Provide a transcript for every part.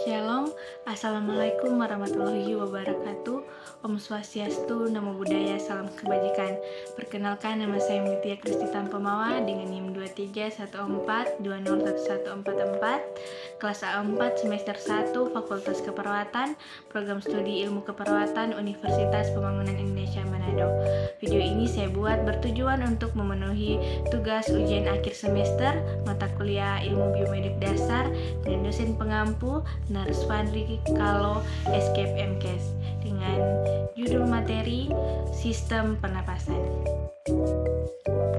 Shalom, Assalamualaikum warahmatullahi wabarakatuh. Om Swastiastu, Namo Buddhaya, Salam Kebajikan. Perkenalkan, nama saya Mutia Kristi Tanpamawa dengan NIM 2314201144, kelas A4 semester 1, Fakultas Keperawatan, Program Studi Ilmu Keperawatan, Universitas Pembangunan Indonesia Manado. Video ini saya buat bertujuan untuk memenuhi tugas ujian akhir semester mata kuliah Ilmu Biomedik Dasar dan dosen pengampu Narswandri Kalo Escape MKes dengan judul materi Sistem Pernapasan.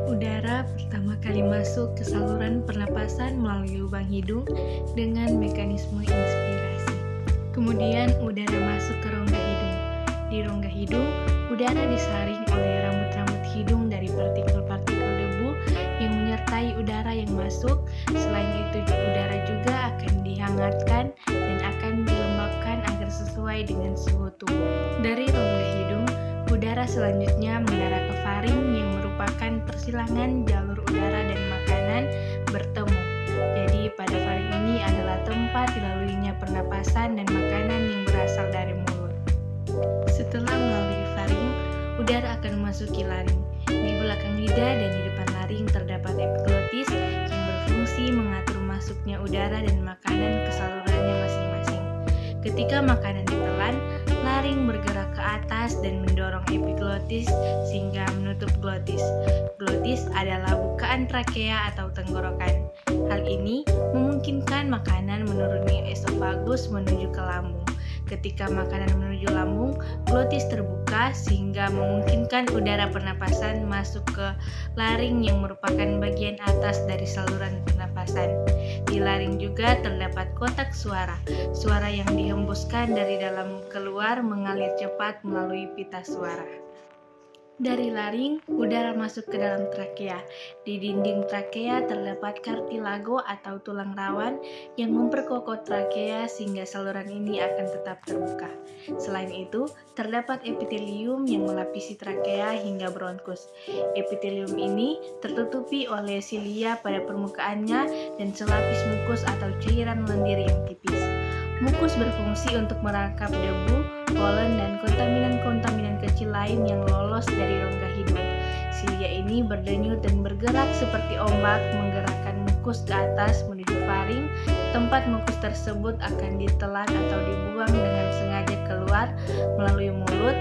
Udara pertama kali masuk ke saluran pernapasan melalui lubang hidung dengan mekanisme inspirasi. Kemudian udara masuk ke rongga hidung. Di rongga hidung, udara disaring oleh rambut-rambut hidung dari partikel-partikel debu yang menyertai udara yang masuk. Selain itu, udara juga akan dihangatkan dan akan dilembabkan agar sesuai dengan suhu tubuh. Dari rongga hidung, udara selanjutnya mengarah ke faring yang merupakan persilangan jalur udara dan makanan bertemu. Jadi pada faring ini adalah tempat dilaluinya pernapasan dan makanan yang berasal dari mulut. Setelah melalui faring, udara akan memasuki laring. Di belakang lidah dan di depan laring terdapat epiglotis yang berfungsi mengatur masuknya udara dan makanan ke salurannya masing-masing. Ketika makanan ditelan, laring bergerak ke atas dan mendorong epiglotis sehingga menutup glotis. Glotis adalah bukaan trakea atau tenggorokan. Hal ini memungkinkan makanan menuruni esofagus menuju ke lambung. Ketika makanan menuju lambung, glotis terbuka sehingga memungkinkan udara pernapasan masuk ke laring yang merupakan bagian atas dari saluran pernapasan. Di laring juga terdapat kotak suara. Suara yang dihembuskan dari dalam keluar mengalir cepat melalui pita suara. Dari laring, udara masuk ke dalam trakea. Di dinding trakea terdapat kartilago atau tulang rawan yang memperkokoh trakea sehingga saluran ini akan tetap terbuka. Selain itu, terdapat epitelium yang melapisi trakea hingga bronkus. Epitelium ini tertutupi oleh silia pada permukaannya dan selapis mukus atau cairan lendir yang tipis. Mukus berfungsi untuk merangkap debu, polen, dan kontaminan-kontaminan kecil lain yang lolos dari rongga hidung. Silia ini berdenyut dan bergerak seperti ombak menggerakkan mukus ke atas menuju faring. Tempat mukus tersebut akan ditelan atau dibuang dengan sengaja keluar melalui mulut.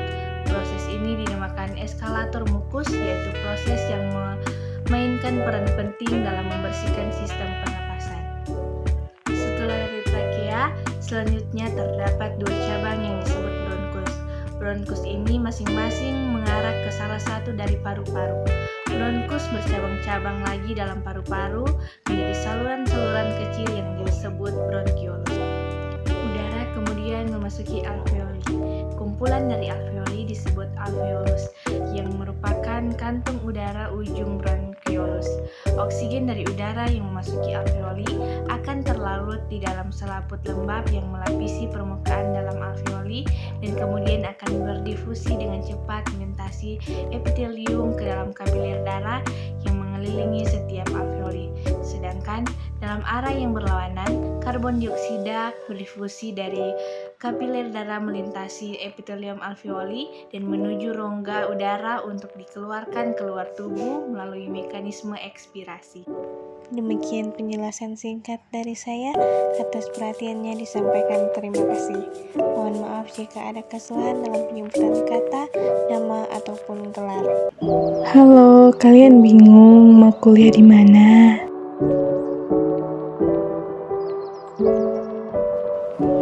Proses ini dinamakan eskalator mukus, yaitu proses yang memainkan peran penting dalam membersihkan sistem pernapasan. Setelah dari trakea, selanjutnya terdapat dua cabang yang disebut bronkus. Bronkus ini masing-masing mengarah ke salah satu dari paru-paru. Bronkus bercabang-cabang lagi dalam paru-paru menjadi saluran-saluran kecil yang disebut bronkiolus. Udara kemudian memasuki alveoli. Kumpulan dari alveoli disebut alveolus yang merupakan kantung udara ujung bronkiolus. Oksigen dari udara yang memasuki alveoli akan terlarut di dalam selaput lembab yang melapisi permukaan dalam alveoli dan kemudian akan berdifusi dengan cepat melintasi epitelium ke dalam kapiler darah yang mengelilingi setiap alveoli. Sedangkan dalam arah yang berlawanan, karbon dioksida berdifusi dari kapiler darah melintasi epitelium alveoli dan menuju rongga udara untuk dikeluarkan keluar tubuh melalui mekanisme ekspirasi. Demikian penjelasan singkat dari saya. Atas perhatiannya disampaikan terima kasih. Mohon maaf jika ada kesalahan dalam penyebutan kata, nama, ataupun gelar. Halo, kalian bingung mau kuliah di mana?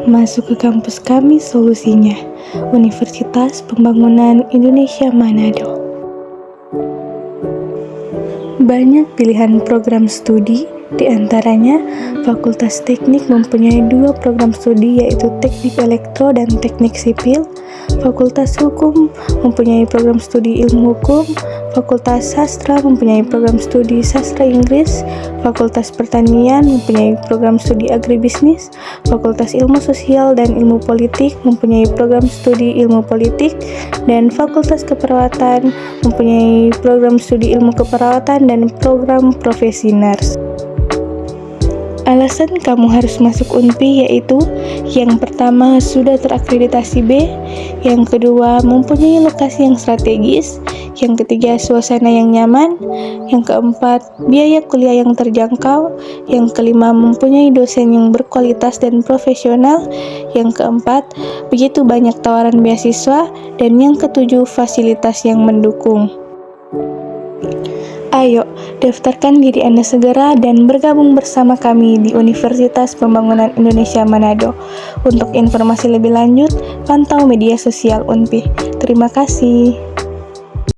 Masuk ke kampus kami solusinya, Universitas Pembangunan Indonesia Manado. Banyak pilihan program studi, di antaranya Fakultas Teknik mempunyai 2 program studi yaitu Teknik Elektro dan Teknik Sipil. Fakultas Hukum mempunyai program studi ilmu hukum, Fakultas Sastra mempunyai program studi sastra Inggris, Fakultas Pertanian mempunyai program studi agribisnis, Fakultas Ilmu Sosial dan Ilmu Politik mempunyai program studi ilmu politik, dan Fakultas Keperawatan mempunyai program studi ilmu keperawatan dan program profesi nurse. Alasan kamu harus masuk UNPI yaitu yang pertama sudah terakreditasi B, yang kedua mempunyai lokasi yang strategis, yang ketiga suasana yang nyaman, yang keempat biaya kuliah yang terjangkau, yang kelima mempunyai dosen yang berkualitas dan profesional, yang keempat begitu banyak tawaran beasiswa, dan yang ketujuh fasilitas yang mendukung. Ayo, daftarkan diri Anda segera dan bergabung bersama kami di Universitas Pembangunan Indonesia Manado. Untuk informasi lebih lanjut, pantau media sosial UNPI. Terima kasih.